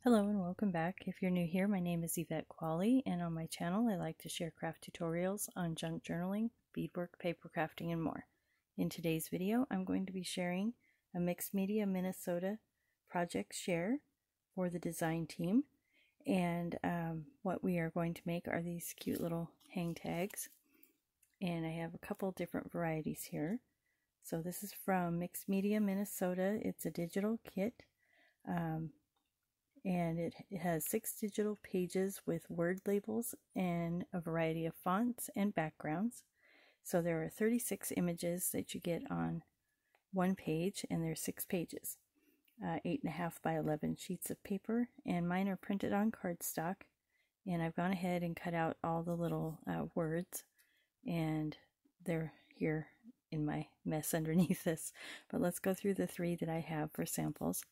Hello and welcome back. If you're new here, my name is Yvette Quale, and on my channel I like to share craft tutorials on junk journaling, beadwork, paper crafting, and more. In today's video, I'm going to be sharing a Mixed Media Minnesota project share for the design team, and what we are going to make are these cute little hang tags, and I have a couple different varieties here. So this is from Mixed Media Minnesota. It's a digital kit. And it has 6 digital pages with word labels and a variety of fonts and backgrounds. So there are 36 images that you get on one page, and there's 6 pages, 8.5 by 11 sheets of paper, and mine are printed on cardstock. And I've gone ahead and cut out all the little words, and they're here in my mess underneath this. But let's go through the 3 that I have for samples.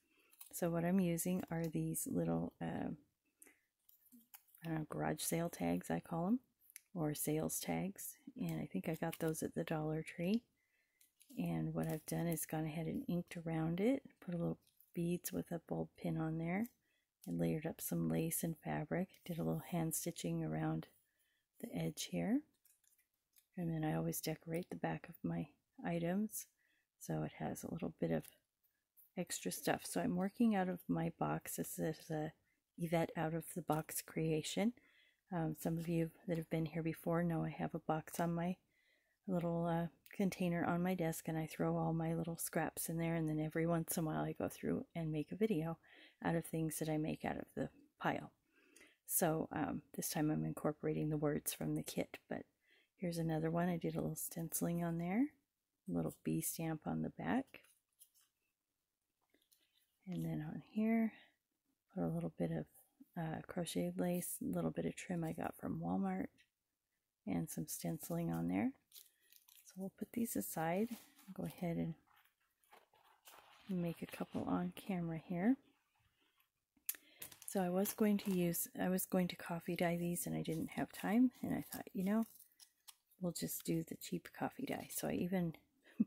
So what I'm using are these little, I don't know, garage sale tags, I call them, or sales tags. And I think I got those at the Dollar Tree. And what I've done is gone ahead and inked around it, put a little beads with a bulb pin on there, and layered up some lace and fabric. Did a little hand stitching around the edge here. And then I always decorate the back of my items, so it has a little bit of extra stuff. So I'm working out of my box. This is a Yvette out of the box creation. Some of you that have been here before know I have a box on my little container on my desk, and I throw all my little scraps in there, and then every once in a while I go through and make a video out of things that I make out of the pile. So this time I'm incorporating the words from the kit, but here's another one. I did a little stenciling on there, a little bee stamp on the back. And then on here, put a little bit of crocheted lace, a little bit of trim I got from Walmart, and some stenciling on there. So we'll put these aside. I'll go ahead and make a couple on camera here. So I was going to coffee dye these, and I didn't have time, and I thought, you know, we'll just do the cheap coffee dye. So I even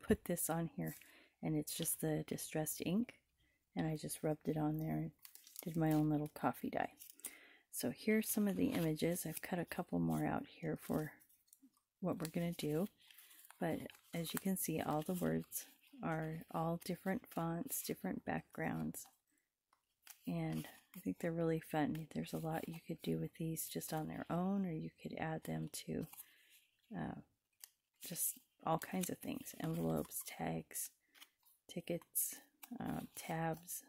put this on here, and it's just the distressed ink. And I just rubbed it on there and did my own little coffee dye. So here's some of the images. I've cut a couple more out here for what we're going to do. But as you can see, all the words are all different fonts, different backgrounds. And I think they're really fun. There's a lot you could do with these just on their own, or you could add them to just all kinds of things. Envelopes, tags, tickets, tabs,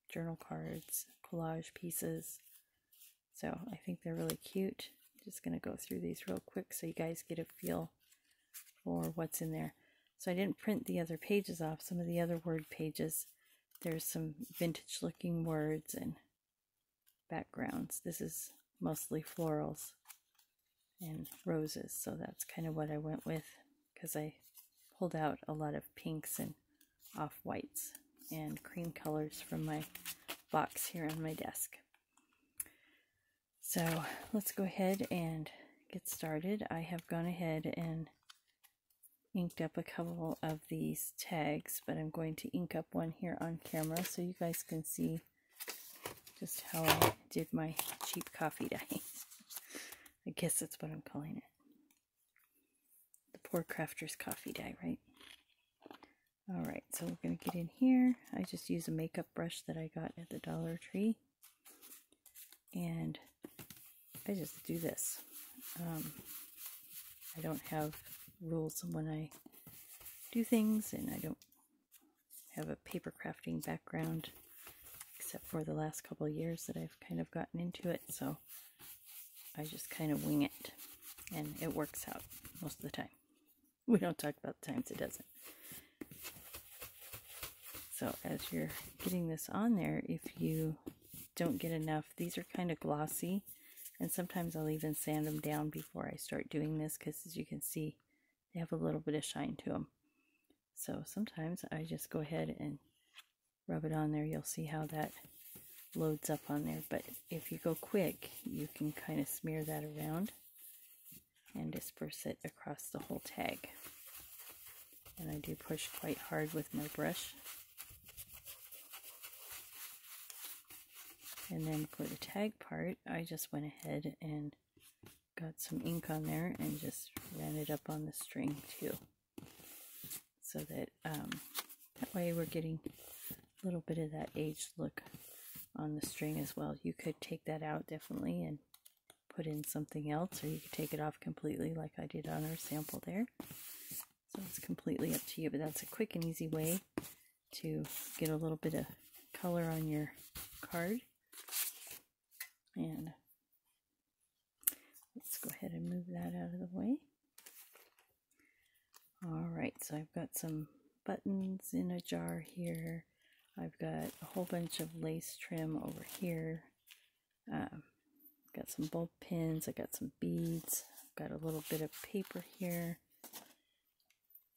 journal cards, collage pieces. So I think they're really cute. Just going to go through these real quick so you guys get a feel for what's in there. So I didn't print the other pages off. Some of the other word pages, there's some vintage looking words and backgrounds. This is mostly florals and roses, so that's kind of what I went with, because I pulled out a lot of pinks and off-whites and cream colors from my box here on my desk. So let's go ahead and get started. I have gone ahead and inked up a couple of these tags, but I'm going to ink up one here on camera so you guys can see just how I did my cheap coffee dye. I guess that's what I'm calling it. The poor crafter's coffee dye, right? Alright, so we're going to get in here. I just use a makeup brush that I got at the Dollar Tree. And I just do this. I don't have rules when I do things, and I don't have a paper crafting background, except for the last couple of years that I've kind of gotten into it. So I just kind of wing it, and it works out most of the time. We don't talk about the times it doesn't. So as you're getting this on there, if you don't get enough, these are kind of glossy, and sometimes I'll even sand them down before I start doing this, because as you can see, they have a little bit of shine to them. So sometimes I just go ahead and rub it on there. You'll see how that loads up on there, but if you go quick, you can kind of smear that around and disperse it across the whole tag. And I do push quite hard with my brush. And then for the tag part, I just went ahead and got some ink on there and just ran it up on the string too. So that that way we're getting a little bit of that aged look on the string as well. You could take that out definitely and put in something else, or you could take it off completely like I did on our sample there. So it's completely up to you, but that's a quick and easy way to get a little bit of color on your card. And let's go ahead and move that out of the way. Alright, so I've got some buttons in a jar here. I've got a whole bunch of lace trim over here. Got some bulb pins. I got some beads. I've got a little bit of paper here.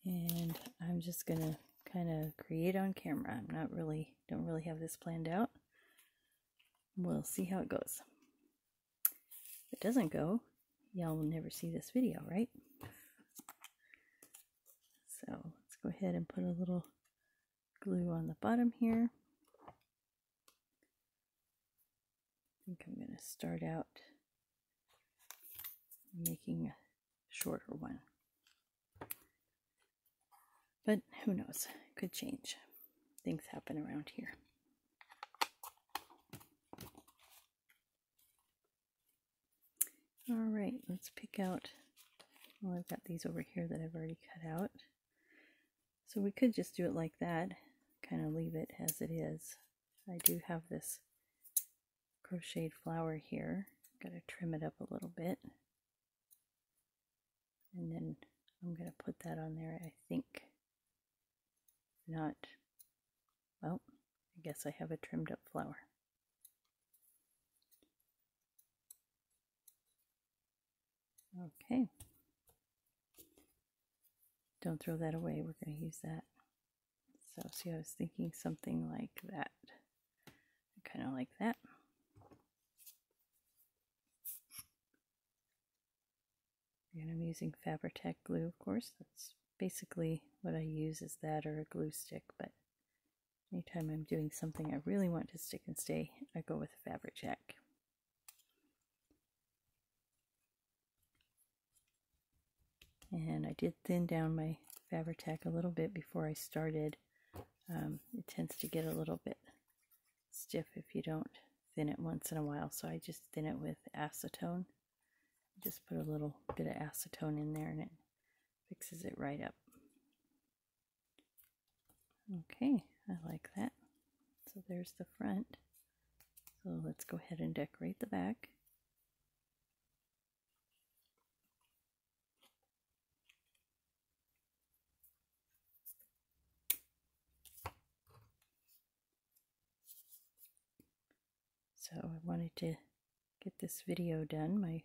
And I'm just gonna kind of create on camera. Don't really have this planned out. We'll see how it goes. If it doesn't go, y'all will never see this video, right? So let's go ahead and put a little glue on the bottom here. I think I'm going to start out making a shorter one. But who knows? It could change. Things happen around here. Alright, let's pick out, well, I've got these over here that I've already cut out. So we could just do it like that, kind of leave it as it is. I do have this crocheted flower here. Got to trim it up a little bit. And then I'm going to put that on there, I think. Not, well, I guess I have a trimmed up flower. Okay. Don't throw that away, we're going to use that. So see, I was thinking something like that. Kind of like that. And I'm using Fabri-Tac glue, of course. That's basically what I use, is that or a glue stick, but anytime I'm doing something I really want to stick and stay, I go with Fabri-Tac. And I did thin down my Fabri-Tac a little bit before I started. It tends to get a little bit stiff if you don't thin it once in a while, so I just thin it with acetone. Just put a little bit of acetone in there and it fixes it right up. Okay, I like that. So there's the front. So let's go ahead and decorate the back. So I wanted to get this video done. My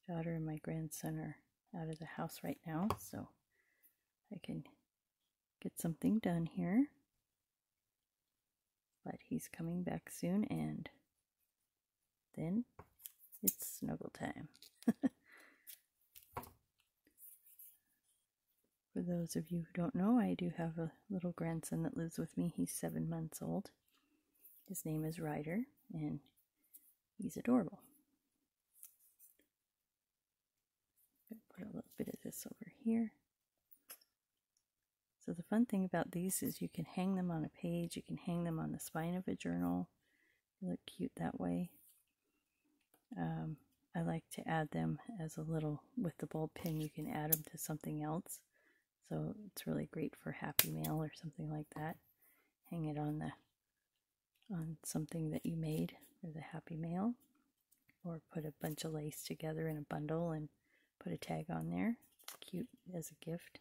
daughter and my grandson are out of the house right now, so I can get something done here. But he's coming back soon, and then it's snuggle time. For those of you who don't know, I do have a little grandson that lives with me. He's 7 months old. His name is Ryder, and he's adorable. I'm going to put a little bit of this over here. So the fun thing about these is you can hang them on a page, you can hang them on the spine of a journal. They look cute that way. I like to add them as a little, with the bulb pin, you can add them to something else. So it's really great for Happy Mail or something like that. Hang it on something that you made for the Happy Mail. Or put a bunch of lace together in a bundle and put a tag on there. It's cute as a gift.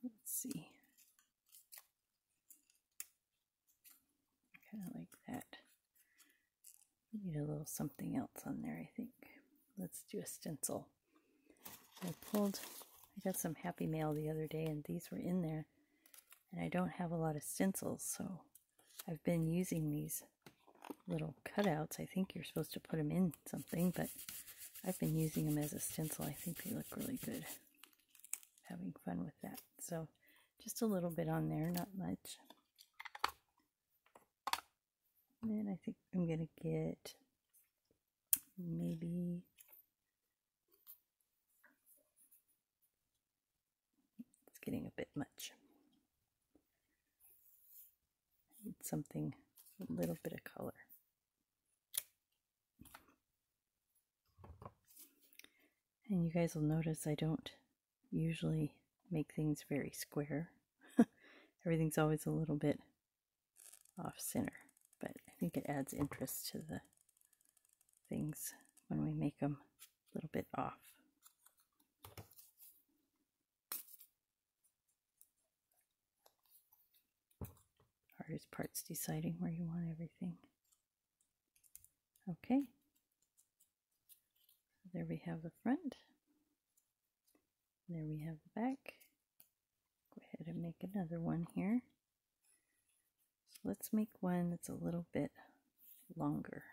Let's see. Kind of like that. Need a little something else on there, I think. Let's do a stencil. I got some Happy Mail the other day, and these were in there. And I don't have a lot of stencils, so I've been using these little cutouts. I think you're supposed to put them in something, but I've been using them as a stencil. I think they look really good. Having fun with that. So just a little bit on there, not much. And I think I'm going to get maybe it's getting a bit much. I need something, a little bit of color. And you guys will notice I don't usually make things very square. Everything's always a little bit off center, but I think it adds interest to the things when we make them a little bit off. Hardest part's deciding where you want everything. Okay, so there we have the front. There we have the back. Go ahead and make another one here. So let's make one that's a little bit longer.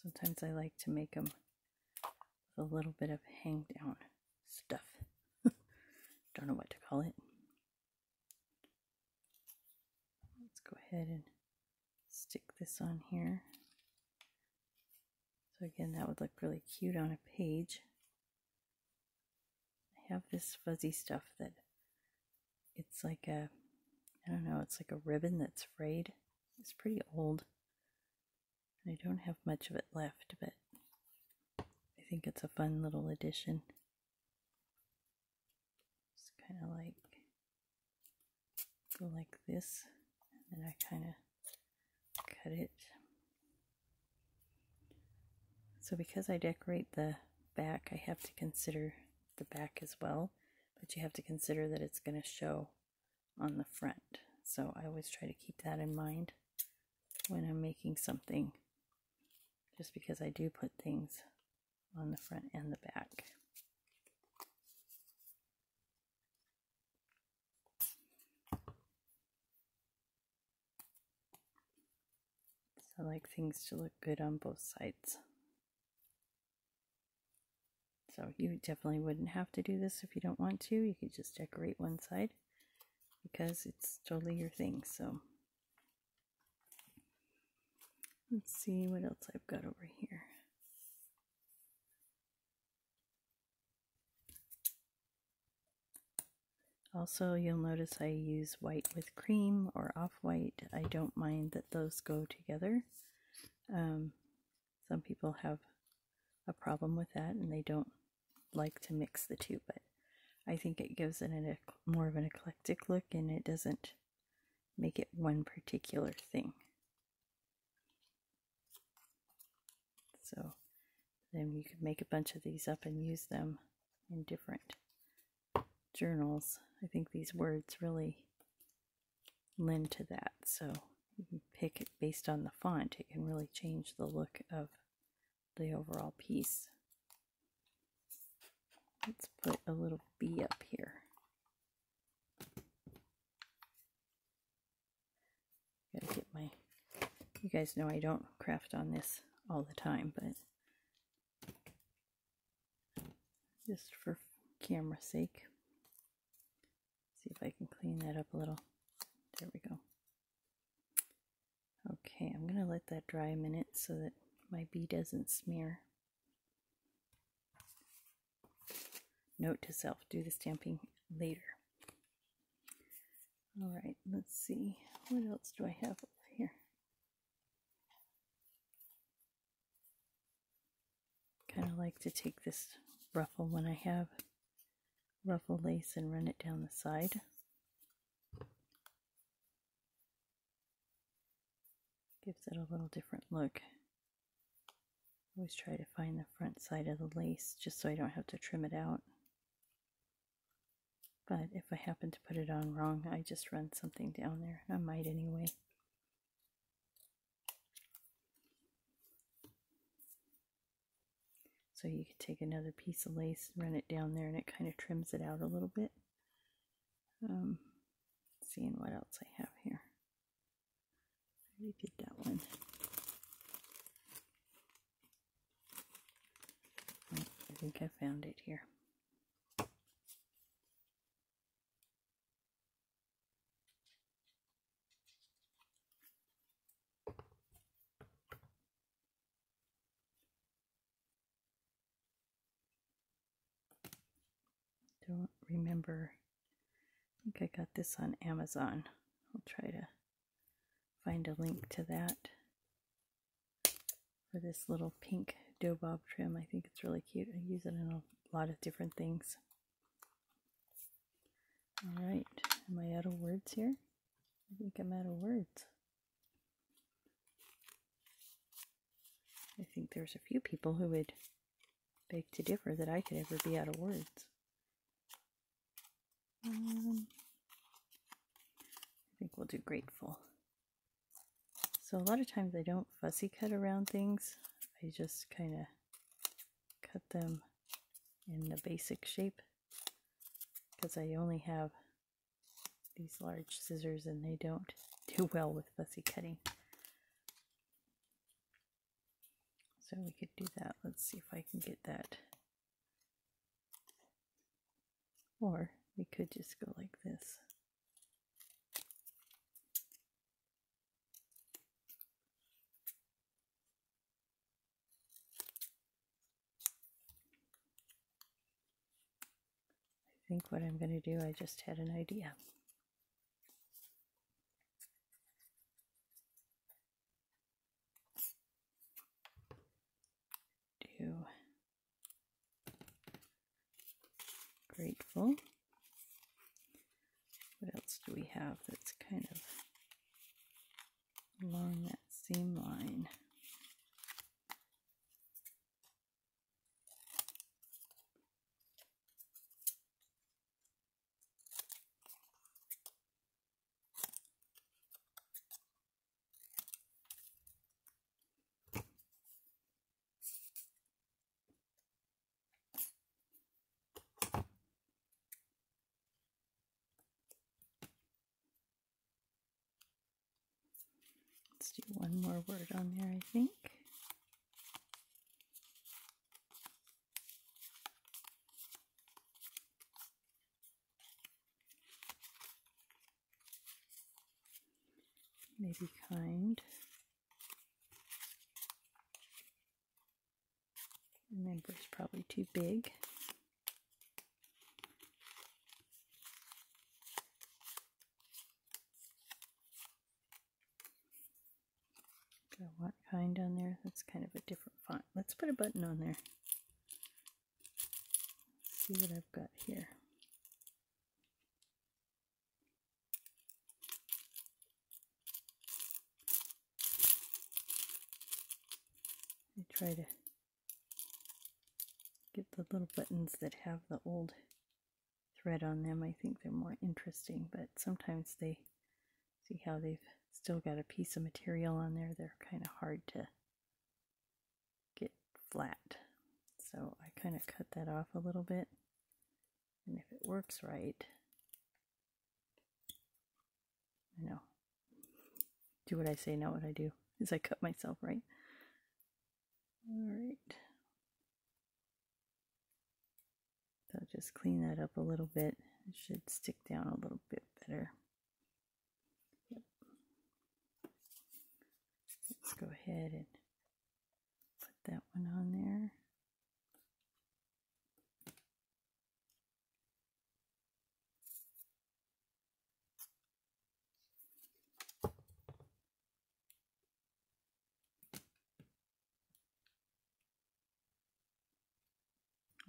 Sometimes I like to make them with a little bit of hang down stuff. Don't know what to call it. Let's go ahead and stick this on here. So again, that would look really cute on a page. I have this fuzzy stuff that it's like a, I don't know, it's like a ribbon that's frayed. It's pretty old. I don't have much of it left, but I think it's a fun little addition. Just kind of like go like this, and then I kind of cut it. So because I decorate the back, I have to consider the back as well, but you have to consider that it's going to show on the front. So I always try to keep that in mind when I'm making something, just because I do put things on the front and the back. So I like things to look good on both sides. So you definitely wouldn't have to do this if you don't want to. You could just decorate one side because it's totally your thing. So let's see what else I've got over here. Also, you'll notice I use white with cream or off-white. I don't mind that those go together. Some people have a problem with that and they don't like to mix the two, but I think it gives it more of an eclectic look, and it doesn't make it one particular thing. So then you could make a bunch of these up and use them in different journals. I think these words really lend to that, so you can pick it based on the font. It can really change the look of the overall piece. Let's put a little bee up here. Gotta get my, you guys know I don't craft on this all the time, but just for camera sake. See if I can clean that up a little. There we go. Okay, I'm gonna let that dry a minute so that my bee doesn't smear. Note to self, do the stamping later. Alright, let's see. What else do I have over here? Kind of like to take this ruffle when I have ruffle lace and run it down the side. Gives it a little different look. Always try to find the front side of the lace just so I don't have to trim it out. But if I happen to put it on wrong, I just run something down there. I might anyway. So you could take another piece of lace, run it down there, and it kind of trims it out a little bit. Seeing what else I have here. I already did that one. I think I found it here. don't remember. I think I got this on Amazon. I'll try to find a link to that for this little pink dough bob trim. I think it's really cute. I use it in a lot of different things. Alright, am I out of words here? I think I'm out of words. I think there's a few people who would beg to differ that I could ever be out of words. I think we'll do grateful. So a lot of times I don't fussy cut around things. I just kind of cut them in the basic shape because I only have these large scissors and they don't do well with fussy cutting. So we could do that. Let's see if I can get that. Or we could just go like this. I think what I'm going to do, I just had an idea. Do grateful. What else do we have that's kind of along that same line? Let's do one more word on there, I think. Maybe kind. Remember, it's probably too big. I want kind on there. That's kind of a different font. Let's put a button on there. Let's see what I've got here. I try to get the little buttons that have the old thread on them. I think they're more interesting, but sometimes they see how they've still got a piece of material on there. They're kind of hard to get flat. So I kind of cut that off a little bit. And if it works right, I know. Do what I say, not what I do. Is I cut myself, right? Alright. So just clean that up a little bit. It should stick down a little bit better. Yep. Let's go ahead and put that one on there.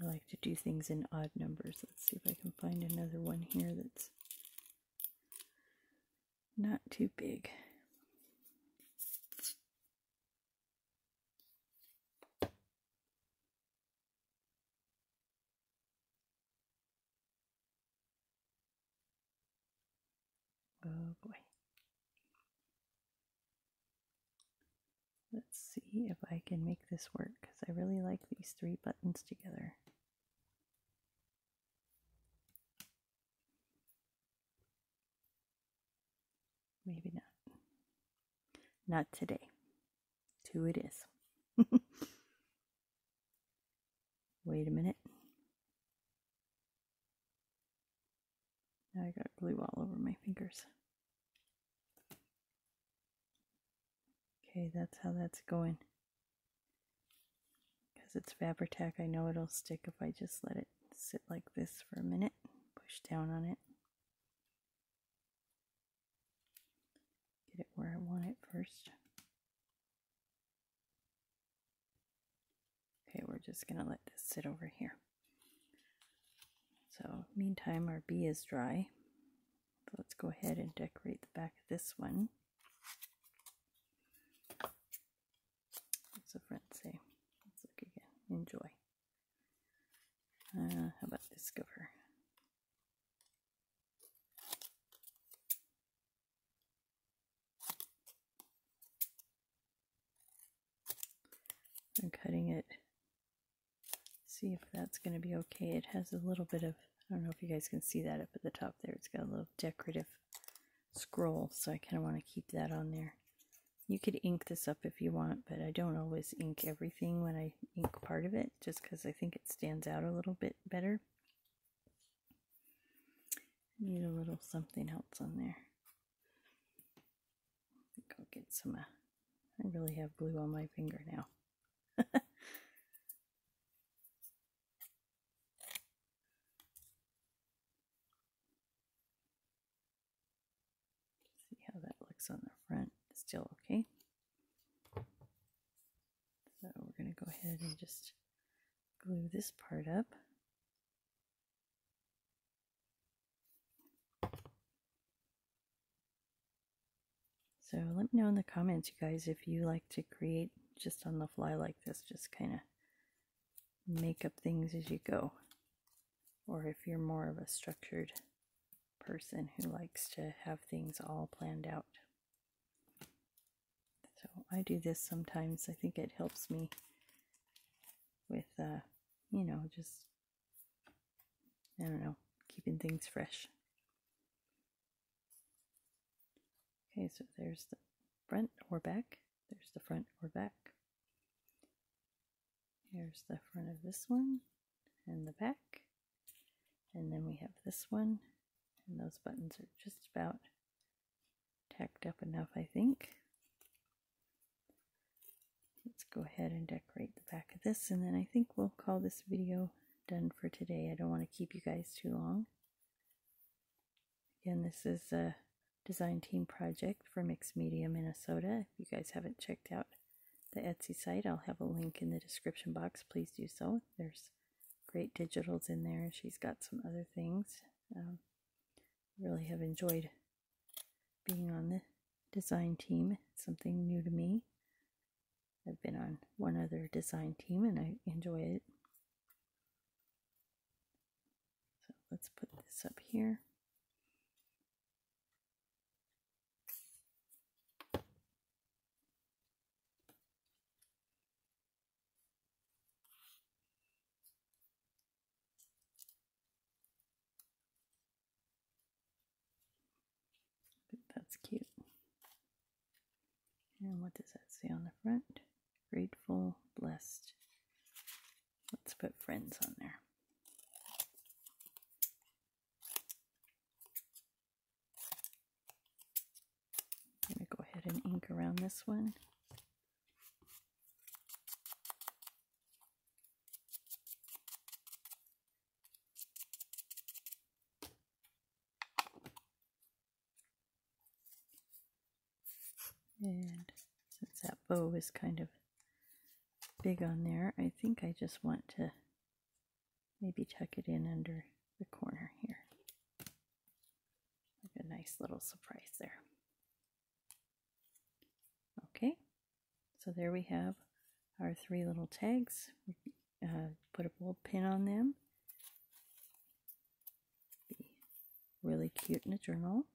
I like to do things in odd numbers. Let's see if I can find another one here that's not too big. Oh boy. Let's see if I can make this work, because I really like these three buttons together. Maybe not. Not today. Two it is. Wait a minute. Now I got glue all over my fingers. Okay, that's how that's going. Because it's Fabri-Tac, I know it'll stick if I just let it sit like this for a minute, push down on it, get it where I want it first. Okay, we're just going to let this sit over here. So meantime, our bee is dry. So let's go ahead and decorate the back of this one. What's the front say? Let's look again. Enjoy. How about discover? I'm cutting it. See if that's going to be okay. It has a little bit of, I don't know if you guys can see that up at the top there. It's got a little decorative scroll, so I kind of want to keep that on there. You could ink this up if you want, but I don't always ink everything when I ink part of it, just because I think it stands out a little bit better. Need a little something else on there. I think I'll get some, I really have glue on my finger now. See how that looks on the front. Still okay. So we're going to go ahead and just glue this part up. So let me know in the comments, you guys, if you like to create just on the fly like this, just kind of make up things as you go, or if you're more of a structured person who likes to have things all planned out. So I do this sometimes. I think it helps me with, you know, just, I don't know, keeping things fresh. Okay, so there's the front or back. There's the front or back. Here's the front of this one and the back. And then we have this one. And those buttons are just about tacked up enough, I think. Let's go ahead and decorate the back of this, and then I think we'll call this video done for today. I don't want to keep you guys too long. Again, this is a design team project for Mixed Media Minnesota. If you guys haven't checked out the Etsy site, I'll have a link in the description box. Please do so. There's great digitals in there. She's got some other things. Really have enjoyed being on the design team. It's something new to me. I've been on one other design team and I enjoy it. So let's put this up here. That's cute. And what does that say on the front? Grateful, blessed. Let's put friends on there. I'm going to go ahead and ink around this one. And since that bow is kind of big on there, I think I just want to maybe tuck it in under the corner here. Like a nice little surprise there. Okay, so there we have our 3 little tags. Put a little pin on them. Be really cute in a journal.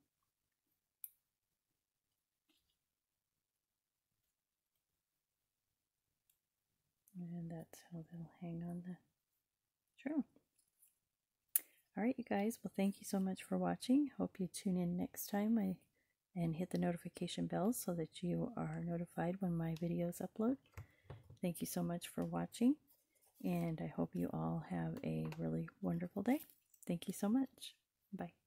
And that's how they'll hang on the journal. Alright, you guys, well, thank you so much for watching. Hope you tune in next time and hit the notification bell so that you are notified when my videos upload. Thank you so much for watching, and I hope you all have a really wonderful day. Thank you so much. Bye.